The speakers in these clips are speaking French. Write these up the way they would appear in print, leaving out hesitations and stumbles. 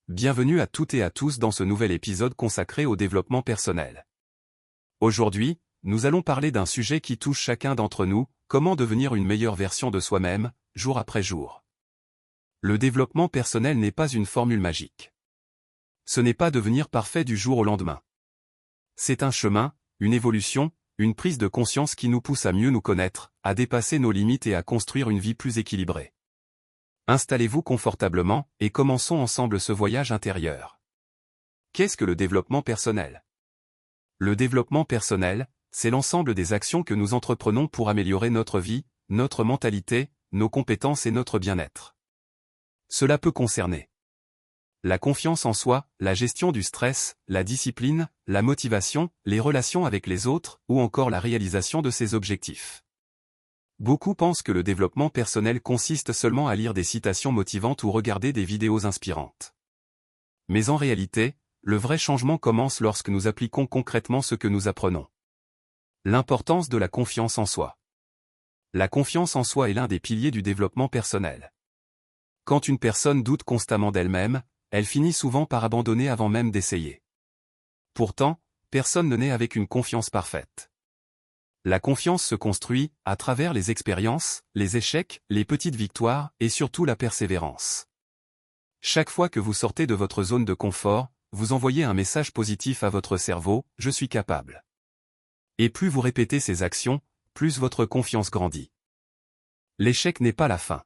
Bienvenue à toutes et à tous dans ce nouvel épisode consacré au développement personnel. Aujourd'hui, nous allons parler d'un sujet qui touche chacun d'entre nous, comment devenir une meilleure version de soi-même, jour après jour. Le développement personnel n'est pas une formule magique. Ce n'est pas devenir parfait du jour au lendemain. C'est un chemin, une évolution, une prise de conscience qui nous pousse à mieux nous connaître, à dépasser nos limites et à construire une vie plus équilibrée. Installez-vous confortablement et commençons ensemble ce voyage intérieur. Qu'est-ce que le développement personnel? Le développement personnel, c'est l'ensemble des actions que nous entreprenons pour améliorer notre vie, notre mentalité, nos compétences et notre bien-être. Cela peut concerner la confiance en soi, la gestion du stress, la discipline, la motivation, les relations avec les autres, ou encore la réalisation de ses objectifs. Beaucoup pensent que le développement personnel consiste seulement à lire des citations motivantes ou regarder des vidéos inspirantes. Mais en réalité, le vrai changement commence lorsque nous appliquons concrètement ce que nous apprenons. L'importance de la confiance en soi. La confiance en soi est l'un des piliers du développement personnel. Quand une personne doute constamment d'elle-même, elle finit souvent par abandonner avant même d'essayer. Pourtant, personne ne naît avec une confiance parfaite. La confiance se construit à travers les expériences, les échecs, les petites victoires et surtout la persévérance. Chaque fois que vous sortez de votre zone de confort, vous envoyez un message positif à votre cerveau, « Je suis capable ». Et plus vous répétez ces actions, plus votre confiance grandit. L'échec n'est pas la fin.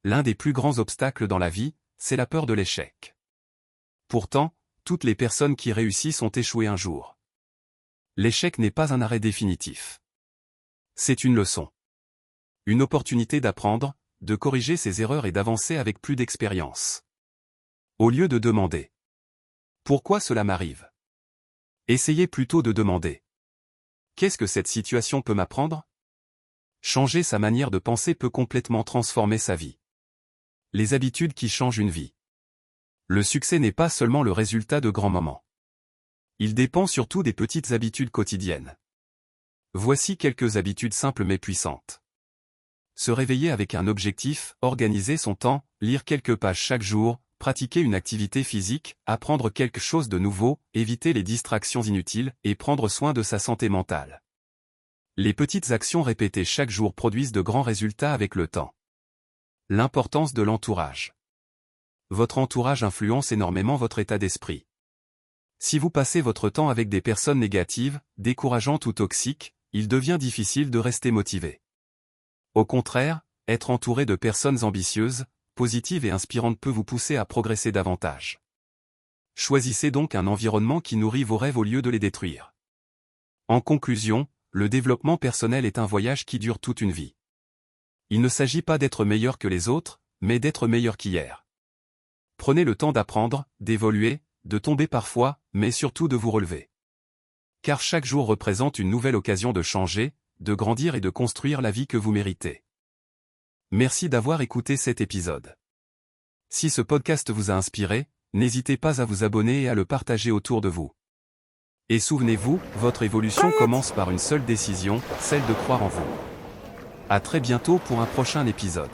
L'un des plus grands obstacles dans la vie, c'est la peur de l'échec. Pourtant, toutes les personnes qui réussissent ont échoué un jour. L'échec n'est pas un arrêt définitif. C'est une leçon. Une opportunité d'apprendre, de corriger ses erreurs et d'avancer avec plus d'expérience. Au lieu de demander « Pourquoi cela m'arrive ?», essayez plutôt de demander « Qu'est-ce que cette situation peut m'apprendre ?» Changer sa manière de penser peut complètement transformer sa vie. Les habitudes qui changent une vie. Le succès n'est pas seulement le résultat de grands moments. Il dépend surtout des petites habitudes quotidiennes. Voici quelques habitudes simples mais puissantes. Se réveiller avec un objectif, organiser son temps, lire quelques pages chaque jour, pratiquer une activité physique, apprendre quelque chose de nouveau, éviter les distractions inutiles et prendre soin de sa santé mentale. Les petites actions répétées chaque jour produisent de grands résultats avec le temps. L'importance de l'entourage. Votre entourage influence énormément votre état d'esprit. Si vous passez votre temps avec des personnes négatives, décourageantes ou toxiques, il devient difficile de rester motivé. Au contraire, être entouré de personnes ambitieuses, positives et inspirantes peut vous pousser à progresser davantage. Choisissez donc un environnement qui nourrit vos rêves au lieu de les détruire. En conclusion, le développement personnel est un voyage qui dure toute une vie. Il ne s'agit pas d'être meilleur que les autres, mais d'être meilleur qu'hier. Prenez le temps d'apprendre, d'évoluer, de tomber parfois, mais surtout de vous relever. Car chaque jour représente une nouvelle occasion de changer, de grandir et de construire la vie que vous méritez. Merci d'avoir écouté cet épisode. Si ce podcast vous a inspiré, n'hésitez pas à vous abonner et à le partager autour de vous. Et souvenez-vous, votre évolution commence par une seule décision, celle de croire en vous. À très bientôt pour un prochain épisode.